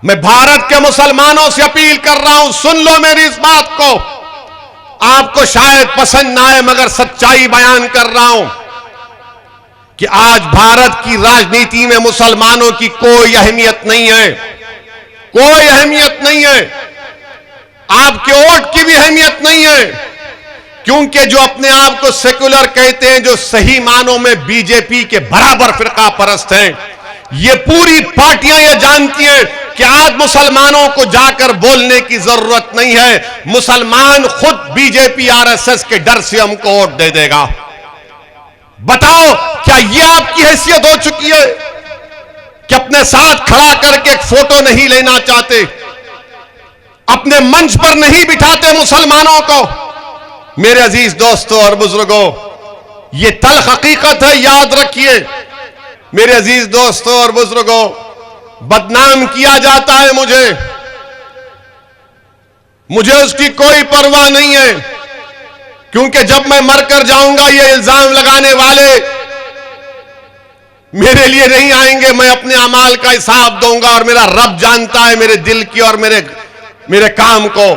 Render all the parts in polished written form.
मैं भारत के मुसलमानों से अपील कर रहा हूं, सुन लो मेरी इस बात को। आपको शायद पसंद ना आए मगर सच्चाई बयान कर रहा हूं कि आज भारत की राजनीति में मुसलमानों की कोई अहमियत नहीं है, कोई अहमियत नहीं है। आपके वोट की भी अहमियत नहीं है, क्योंकि जो अपने आप को सेकुलर कहते हैं, जो सही मानों में बीजेपी के बराबर फिरका परस्त हैं, ये पूरी पार्टियां ये जानती हैं कि आज मुसलमानों को जाकर बोलने की जरूरत नहीं है। मुसलमान खुद बीजेपी आरएसएस के डर से हमको वोट दे देगा। बताओ, क्या ये आपकी हैसियत हो चुकी है कि अपने साथ खड़ा करके एक फोटो नहीं लेना चाहते, अपने मंच पर नहीं बिठाते मुसलमानों को? मेरे अजीज दोस्तों और बुजुर्गों, ये तल्ख हकीकत है, याद रखिए। मेरे अजीज दोस्तों और बुजुर्गों, बदनाम किया जाता है मुझे उसकी कोई परवाह नहीं है, क्योंकि जब मैं मरकर जाऊंगा ये इल्जाम लगाने वाले मेरे लिए नहीं आएंगे। मैं अपने अमाल का हिसाब दूंगा और मेरा रब जानता है मेरे दिल की और मेरे काम को।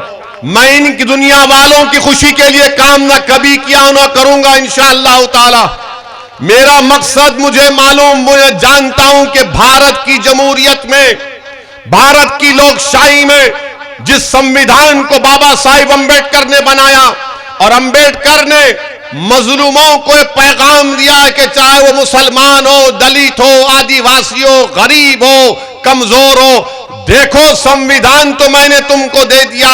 मैं इनकी दुनिया वालों की खुशी के लिए काम ना कभी किया ना करूंगा इंशाअल्लाह ताला। मेरा मकसद मुझे मालूम, मुझे जानता हूं कि भारत की जमहूरियत में, भारत की लोकशाही में जिस संविधान को बाबा साहिब अंबेडकर ने बनाया, और अंबेडकर ने मजलूमों को एक पैगाम दिया है कि चाहे वो मुसलमान हो, दलित हो, आदिवासी हो, गरीब हो, कमजोर हो, देखो संविधान तो मैंने तुमको दे दिया,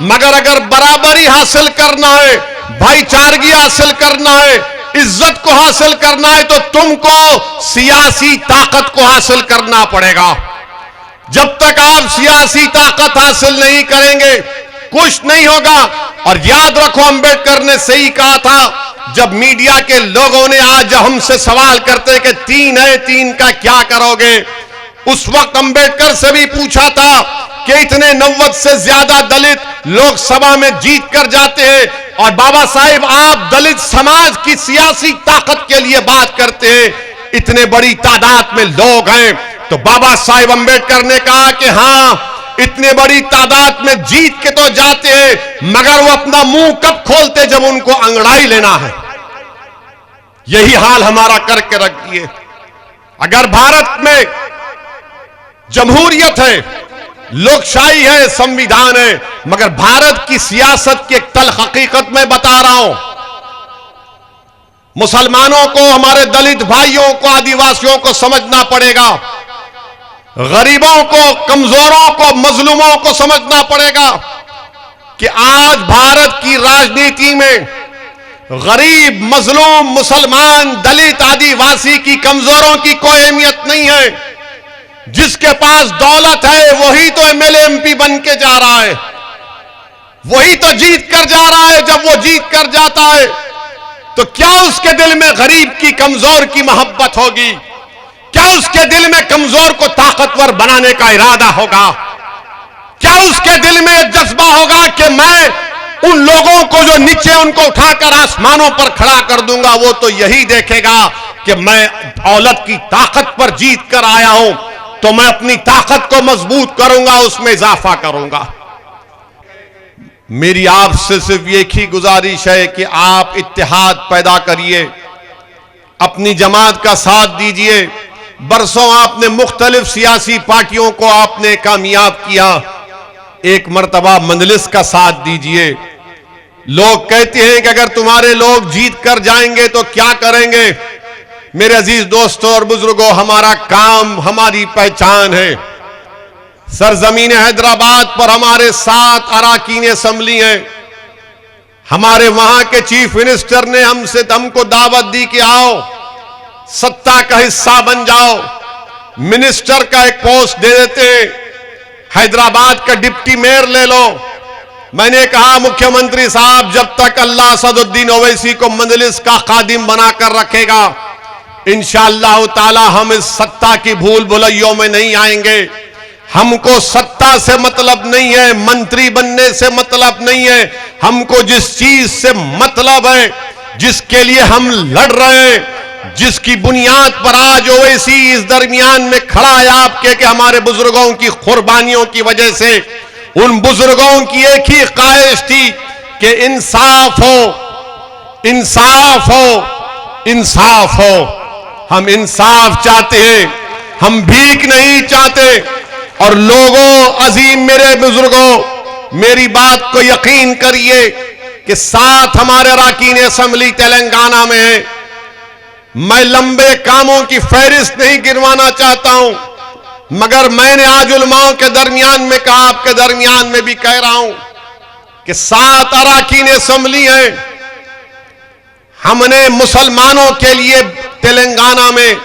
मगर अगर बराबरी हासिल करना है, भाईचारगी हासिल करना है, इज्जत को हासिल करना है, तो तुमको सियासी ताकत को हासिल करना पड़ेगा। जब तक आप सियासी ताकत हासिल नहीं करेंगे कुछ नहीं होगा। और याद रखो, अंबेडकर ने सही कहा था। जब मीडिया के लोगों ने आज हमसे सवाल करते कि 3 है, 3 का क्या करोगे, उस वक्त अंबेडकर से भी पूछा था कि इतने 90 से ज्यादा दलित लोकसभा में जीत कर जाते हैं, और बाबा साहिब आप दलित समाज की सियासी ताकत के लिए बात करते हैं, इतने बड़ी तादाद में लोग हैं। तो बाबा साहिब अंबेडकर ने कहा कि हां, इतने बड़ी तादाद में जीत के तो जाते हैं, मगर वो अपना मुंह कब खोलते, जब उनको अंगड़ाई लेना है। यही हाल हमारा करके रख दिए। अगर भारत में जमहूरियत है, लोकशाही है, संविधान है, मगर भारत की सियासत की एक तल्ख हकीकत मैं बता रहा हूं। मुसलमानों को, हमारे दलित भाइयों को, आदिवासियों को समझना पड़ेगा, गरीबों को, कमजोरों को, मजलूमों को समझना पड़ेगा कि आज भारत की राजनीति में गरीब, मजलूम, मुसलमान, दलित, आदिवासी की, कमजोरों की कोई अहमियत नहीं है। जिसके पास दौलत है वही तो एमएलए एमपी बन के जा रहा है, वही तो जीत कर जा रहा है। जब वो जीत कर जाता है तो क्या उसके दिल में गरीब की, कमजोर की मोहब्बत होगी? क्या उसके दिल में कमजोर को ताकतवर बनाने का इरादा होगा? क्या उसके दिल में एक जज्बा होगा कि मैं उन लोगों को जो नीचे, उनको उठाकर आसमानों पर खड़ा कर दूंगा? वो तो यही देखेगा कि मैं औलत की ताकत पर जीत कर आया हूं, तो मैं अपनी ताकत को मजबूत करूंगा, उसमें इजाफा करूंगा। मेरी आपसे सिर्फ एक ही गुजारिश है कि आप इत्तेहाद पैदा करिए, अपनी जमात का साथ दीजिए। बरसों आपने मुख्तलिफ सियासी पार्टियों को आपने कामयाब किया, एक मर्तबा मजलिस का साथ दीजिए। लोग कहते हैं कि अगर तुम्हारे लोग जीत कर जाएंगे तो क्या करेंगे? मेरे अजीज दोस्तों और बुजुर्गों, हमारा काम, हमारी पहचान है। सरजमीन हैदराबाद पर हमारे 7 अराकीन असेंबली हैं। हमारे वहां के चीफ मिनिस्टर ने हमको दावत दी कि आओ, सत्ता का हिस्सा बन जाओ, मिनिस्टर का एक पोस्ट दे देते, हैदराबाद का डिप्टी मेयर ले लो। मैंने कहा मुख्यमंत्री साहब, जब तक अल्लाह असदुद्दीन ओवैसी को मजलिस का खादिम बनाकर रखेगा, इंशाअल्लाह ताला हम इस सत्ता की भूल भुलैयों में नहीं आएंगे। हमको सत्ता से मतलब नहीं है, मंत्री बनने से मतलब नहीं है। हमको जिस चीज से मतलब है, जिसके लिए हम लड़ रहे हैं, जिसकी बुनियाद पर आज ओवैसी इस दरमियान में खड़ा है आपके कि हमारे बुजुर्गों की कुर्बानियों की वजह से, उन बुजुर्गों की एक ही ख्वाहिश थी कि इंसाफ हो, इंसाफ हो, इंसाफ हो। हम इंसाफ चाहते हैं, हम भीख नहीं चाहते। और लोगों, अजीम मेरे बुजुर्गों, मेरी बात को यकीन करिए कि साथ हमारे अरकान असेंबली तेलंगाना में है। मैं लंबे कामों की फहरिस्त नहीं गिनवाना चाहता हूं, मगर मैंने आज उलमाओं के दरमियान में कहा, आपके दरमियान में भी कह रहा हूं कि 7 अरकान असेंबली है। हमने मुसलमानों के लिए तेलंगाना में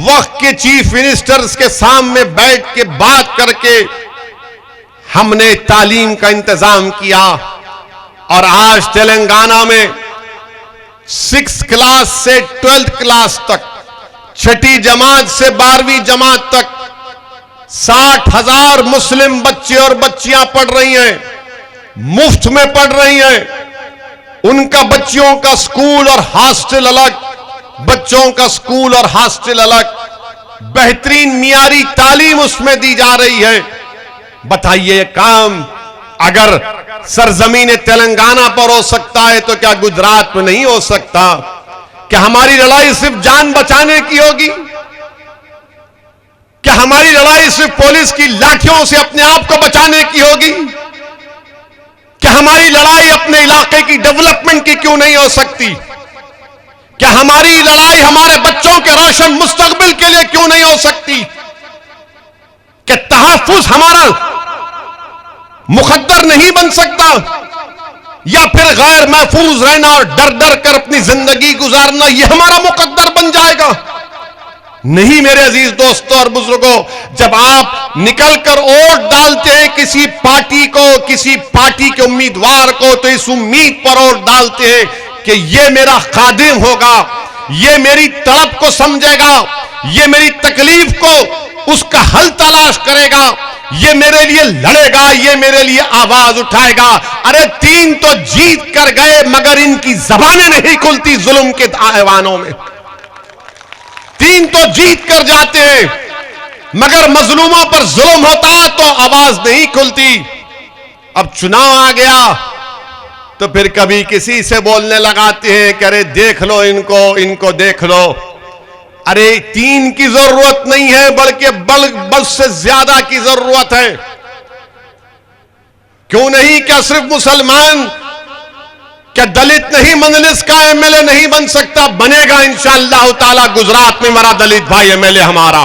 वक्त के चीफ मिनिस्टर्स के सामने बैठ के बात करके हमने तालीम का इंतजाम किया। और आज तेलंगाना में 6th क्लास से 12th क्लास तक, 6ठी जमात से 12वीं जमात तक 60,000 मुस्लिम बच्चे और बच्चियां पढ़ रही हैं, मुफ्त में पढ़ रही हैं। उनका बच्चियों का स्कूल और हॉस्टल अलग, बच्चों का स्कूल और हॉस्टल अलग, बेहतरीन मियारी तालीम उसमें दी जा रही है। बताइए, ये काम अगर सरजमीन तेलंगाना पर हो सकता है तो क्या गुजरात में नहीं हो सकता? क्या हमारी लड़ाई सिर्फ जान बचाने की होगी? क्या हमारी लड़ाई सिर्फ पुलिस की लाठियों से अपने आप को बचाने की होगी? क्या हमारी लड़ाई अपने इलाके की डेवलपमेंट की क्यों नहीं हो सकती? क्या हमारी लड़ाई हमारे बच्चों के रोशन मुस्तकबिल के लिए क्यों नहीं हो सकती? क्या तहफ्फुज हमारा मुकद्दर नहीं बन सकता? या फिर गैर महफूज रहना और डर डर कर अपनी जिंदगी गुजारना ये हमारा मुकद्दर बन जाएगा? नहीं मेरे अजीज दोस्तों और बुजुर्गों, जब आप निकलकर वोट डालते हैं किसी पार्टी को, किसी पार्टी के उम्मीदवार को, तो इस उम्मीद पर वोट डालते हैं कि ये मेरा खादिम होगा, ये मेरी तड़प को समझेगा, ये मेरी तकलीफ को उसका हल तलाश करेगा, ये मेरे लिए लड़ेगा, ये मेरे लिए आवाज उठाएगा। अरे 3 तो जीत कर गए मगर इनकी जबानें नहीं खुलती जुल्म के ऐवानों में। 3 तो जीत कर जाते हैं मगर मजलूमों पर जुल्म होता तो आवाज नहीं खुलती। अब चुनाव आ गया तो फिर कभी किसी से बोलने लगाते हैं कि अरे देख लो इनको, इनको देख लो। अरे 3 की जरूरत नहीं है बल्कि बल से ज्यादा की जरूरत है। क्यों नहीं? क्या सिर्फ मुसलमान, क्या दलित नहीं मजलिस का एमएलए नहीं बन सकता? बनेगा इंशाअल्लाह ताला। गुजरात में मेरा दलित भाई एमएलए हमारा।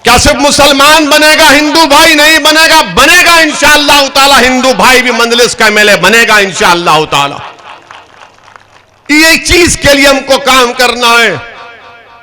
क्या सिर्फ मुसलमान बनेगा, हिंदू भाई नहीं बनेगा? बनेगा इंशाअल्लाह ताला। हिंदू भाई भी मजलिस का एमएलए बनेगा इंशाअल्लाह ताला। ये चीज के लिए हमको काम करना है।